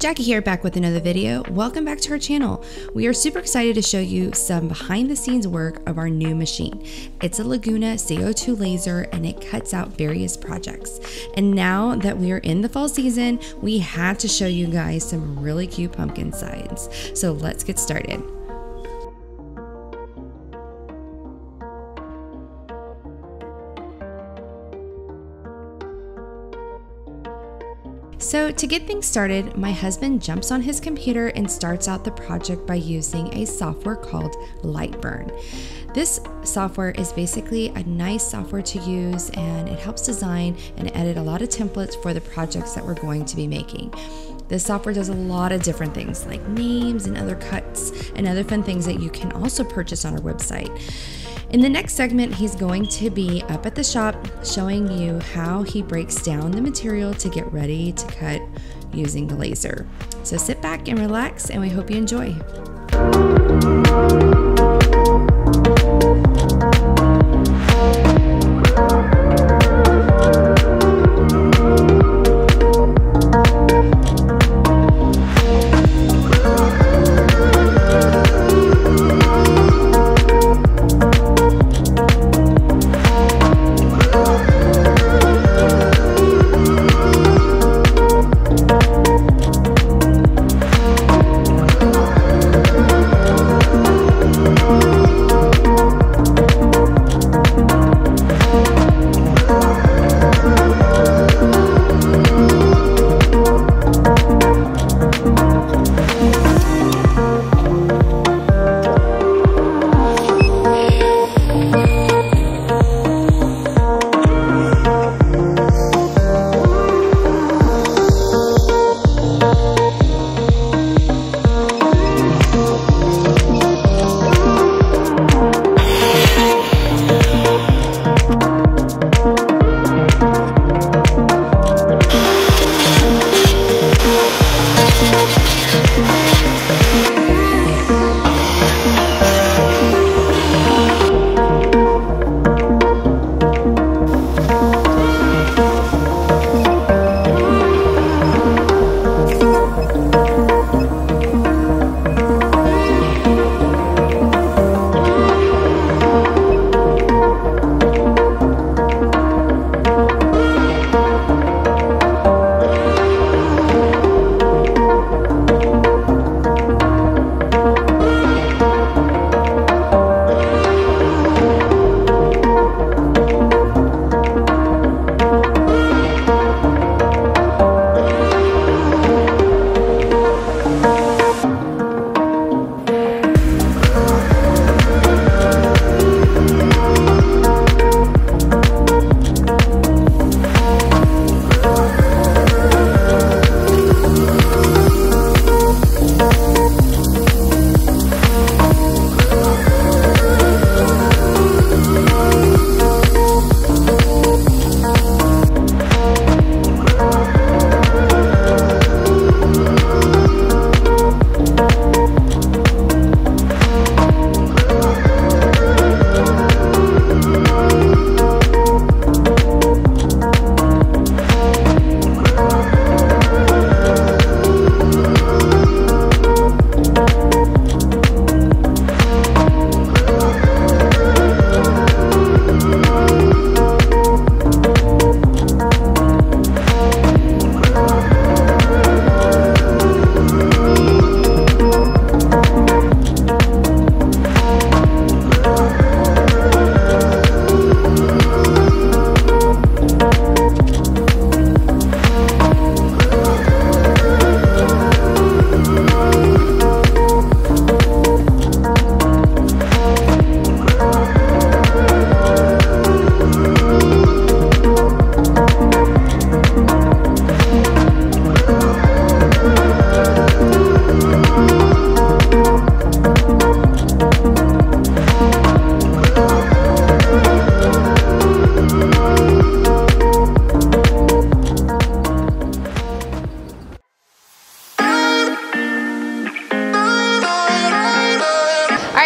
Jackie here, back with another video. Welcome back to our channel. We are super excited to show you some behind the scenes work of our new machine. It's a Laguna CO2 laser and it cuts out various projects. And now that we are in the fall season, we had to show you guys some really cute pumpkin signs. So let's get started. So to get things started, my husband jumps on his computer and starts out the project by using a software called Lightburn. This software is basically a nice software to use, and it helps design and edit a lot of templates for the projects that we're going to be making. This software does a lot of different things like names and other cuts and other fun things that you can also purchase on our website. In the next segment, he's going to be up at the shop showing you how he breaks down the material to get ready to cut using the laser. So sit back and relax, and we hope you enjoy.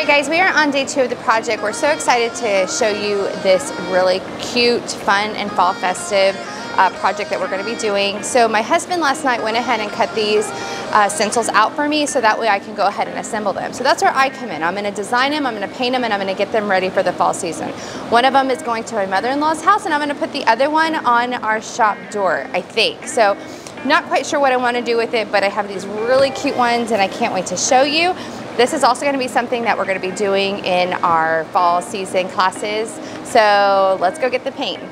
Guys, we are on day 2 of the project. We're so excited to show you this really cute, fun, and fall festive project that we're going to be doing. So my husband last night went ahead and cut these stencils out for me so that way I can go ahead and assemble them. So that's where I come in. I'm going to design them, I'm going to paint them, and I'm going to get them ready for the fall season. One of them is going to my mother-in-law's house, and I'm going to put the other one on our shop door, I think. So not quite sure what I want to do with it, but I have these really cute ones and I can't wait to show you. This is also going to be something that we're going to be doing in our fall season classes. So let's go get the paint.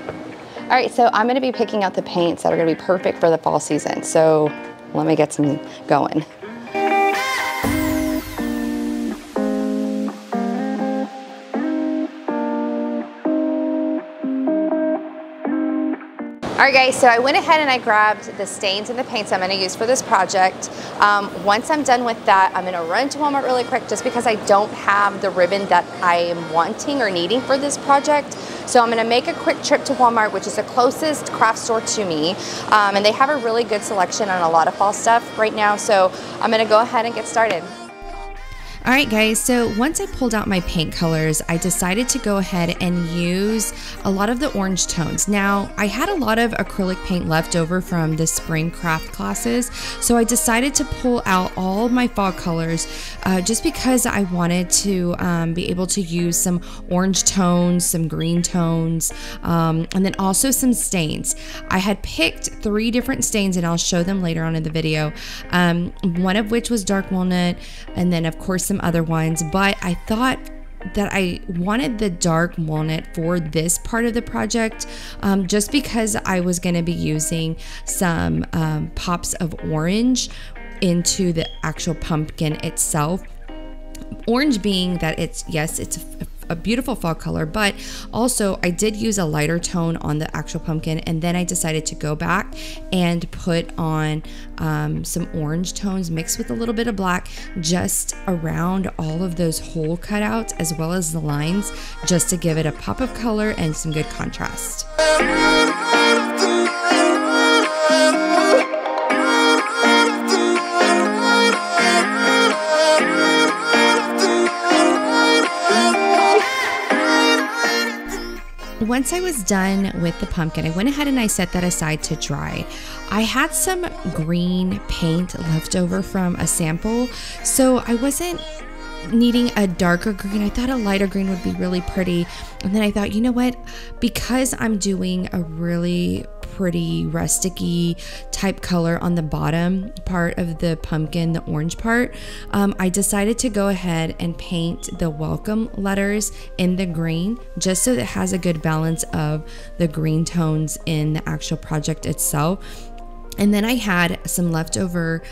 All right, so I'm going to be picking out the paints that are going to be perfect for the fall season. So let me get some going. All right guys, so I went ahead and I grabbed the stains and the paints I'm going to use for this project. Once I'm done with that, I'm going to run to Walmart really quick just because I don't have the ribbon that I am wanting or needing for this project. So I'm going to make a quick trip to Walmart, which is the closest craft store to me. And they have a really good selection on a lot of fall stuff right now. So I'm going to go ahead and get started. All right guys, so once I pulled out my paint colors, I decided to go ahead and use a lot of the orange tones. Now, I had a lot of acrylic paint left over from the spring craft classes, so I decided to pull out all of my fall colors just because I wanted to be able to use some orange tones, some green tones, and then also some stains. I had picked 3 different stains and I'll show them later on in the video, one of which was dark walnut, and then of course some other ones, but I thought that I wanted the dark walnut for this part of the project just because I was going to be using some pops of orange into the actual pumpkin itself. Orange being that it's a beautiful fall color, but also I did use a lighter tone on the actual pumpkin, and then I decided to go back and put on some orange tones mixed with a little bit of black just around all of those hole cutouts as well as the lines, just to give it a pop of color and some good contrast. Once I was done with the pumpkin, I went ahead and I set that aside to dry. I had some green paint left over from a sample, so I wasn't needing a darker green. I thought a lighter green would be really pretty. And then I thought, you know what? Because I'm doing a really pretty rusticy type color on the bottom part of the pumpkin, the orange part, I decided to go ahead and paint the welcome letters in the green just so that it has a good balance of the green tones in the actual project itself. And then I had some leftover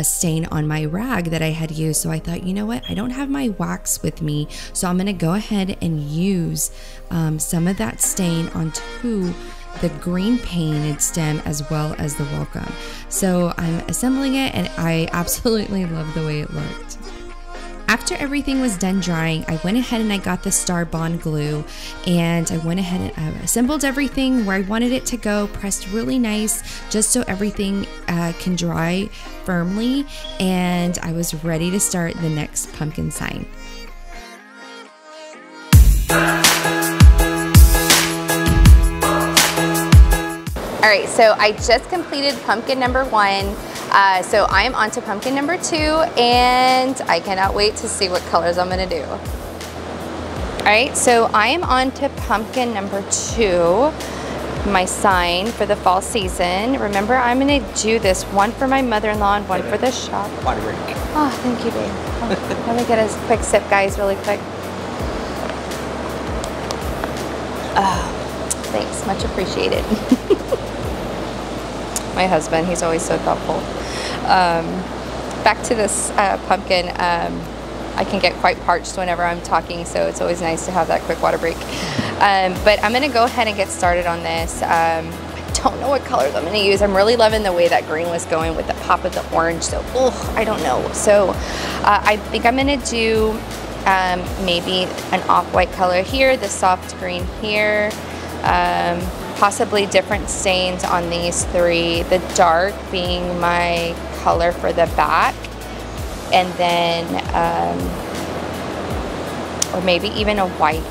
stain on my rag that I had used. So I thought, you know what? I don't have my wax with me. So I'm going to go ahead and use some of that stain onto the green painted stem as well as the welcome. So I'm assembling it and I absolutely love the way it looked. After everything was done drying, I went ahead and I got the Titebond glue, and I went ahead and assembled everything where I wanted it to go, pressed really nice just so everything can dry firmly, and I was ready to start the next pumpkin sign. All right, so I just completed pumpkin number 1. So I am on to pumpkin number 2, and I cannot wait to see what colors I'm gonna do. All right, so I am on to pumpkin number 2, my sign for the fall season. Remember, I'm gonna do this one for my mother-in-law and one for the shop. Water break. Oh, thank you, babe. Oh, let me get a quick sip, guys, really quick. Oh, thanks, much appreciated. My husband, he's always so thoughtful. Back to this pumpkin, I can get quite parched whenever I'm talking, so it's always nice to have that quick water break. But I'm gonna go ahead and get started on this. I don't know what colors I'm gonna use. I'm really loving the way that green was going with the pop of the orange, so I don't know. So I think I'm gonna do maybe an off-white color here, the soft green here, possibly different stains on these 3, the dark being my color for the back, and then or maybe even a white.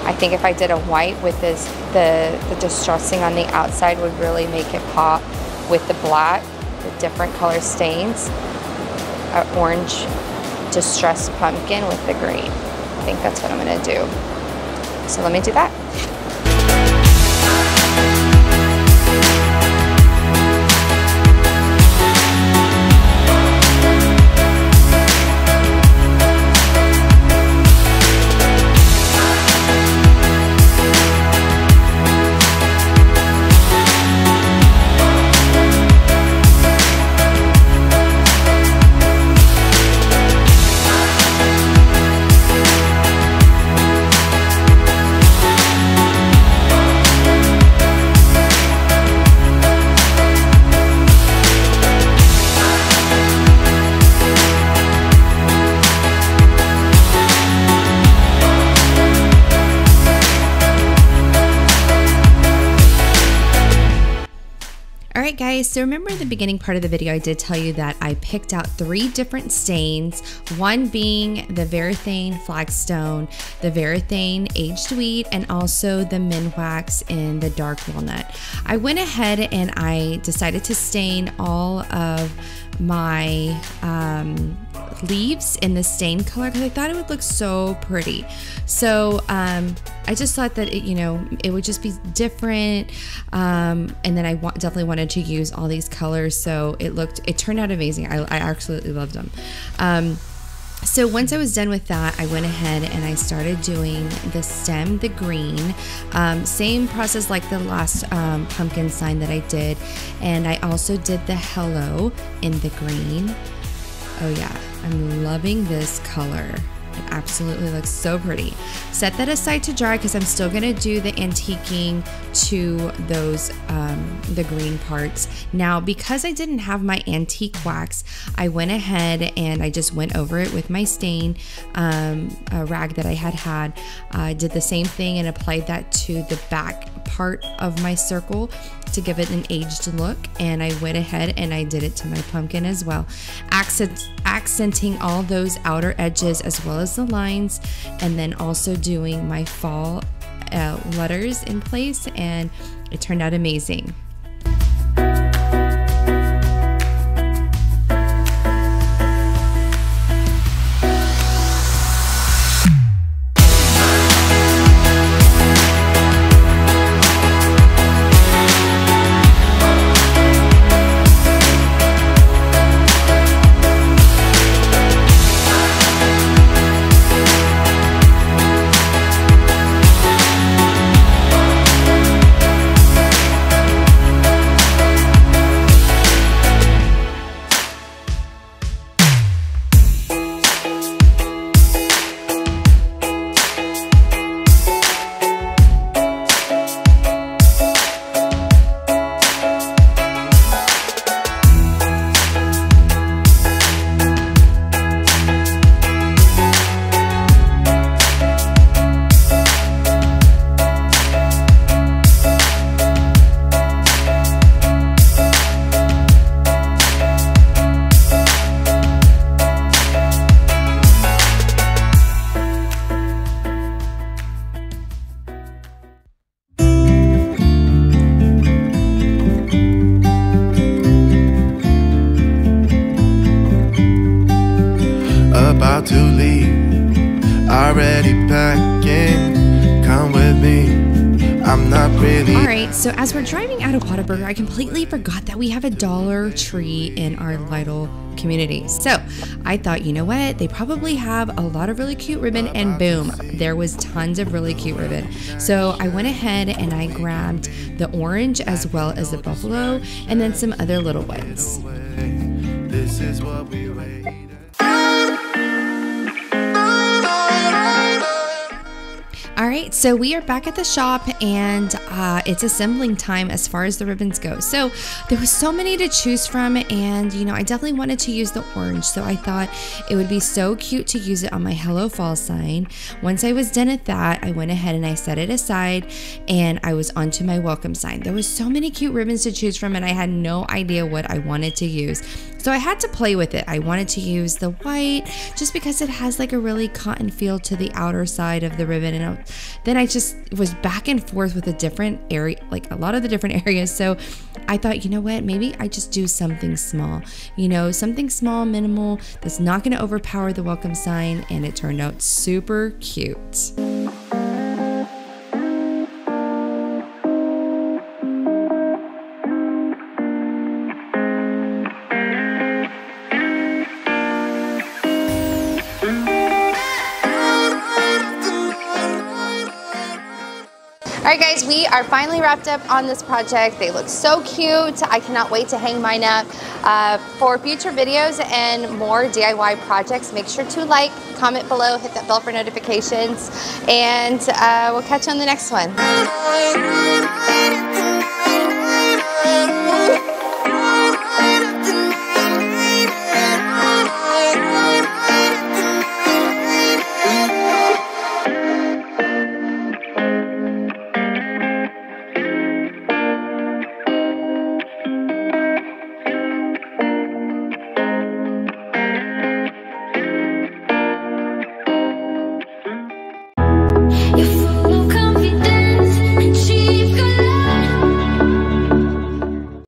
I think if I did a white with this, the distressing on the outside would really make it pop with the black, the different color stains. An orange distressed pumpkin with the green. I think that's what I'm gonna do. So let me do that. Alright guys, so remember in the beginning part of the video I did tell you that I picked out 3 different stains, one being the Varathane Flagstone, the Varathane Aged Wheat, and also the Minwax in the Dark Walnut. I went ahead and I decided to stain all of my leaves in the stain color because I thought it would look so pretty. So I just thought that it would just be different, and then I definitely wanted to use all these colors, so it turned out amazing. I absolutely loved them. So once I was done with that, I went ahead and I started doing the stem, the green, same process like the last pumpkin sign that I did, and I also did the hello in the green. Oh yeah, I'm loving this color. It absolutely looks so pretty. Set that aside to dry because I'm still gonna do the antiquing to those, the green parts. Now, because I didn't have my antique wax, I went ahead and I just went over it with my stain rag that I had. I did the same thing and applied that to the back part of my circle to give it an aged look, and I went ahead and I did it to my pumpkin as well, accenting all those outer edges as well as the lines, and then also doing my fall letters in place, and it turned out amazing. About to leave, already packing, come with me, I'm not really. Alright, so as we're driving out of Whataburger, I completely forgot that we have a Dollar Tree in our Lytle community. So I thought, you know what, they probably have a lot of really cute ribbon, and boom, there was tons of really cute ribbon. So I went ahead and I grabbed the orange as well as the buffalo, and then some other little ones. This is what we waited. Alright, so we are back at the shop, and it's assembling time as far as the ribbons go. So there was so many to choose from, and I definitely wanted to use the orange, so I thought it would be so cute to use it on my Hello Fall sign. Once I was done at that, I went ahead and I set it aside, and I was onto my welcome sign. There was so many cute ribbons to choose from, and I had no idea what I wanted to use. So I had to play with it. I wanted to use the white just because it has like a really cotton feel to the outer side of the ribbon, and then I just was back and forth with a different area, like a lot of the different areas. So I thought, you know what, maybe I just do something small, you know, something small, minimal, that's not going to overpower the welcome sign. And it turned out super cute. All right guys, we are finally wrapped up on this project. They look so cute. I cannot wait to hang mine up. For future videos and more DIY projects, make sure to like, comment below, hit that bell for notifications, and we'll catch you on the next one.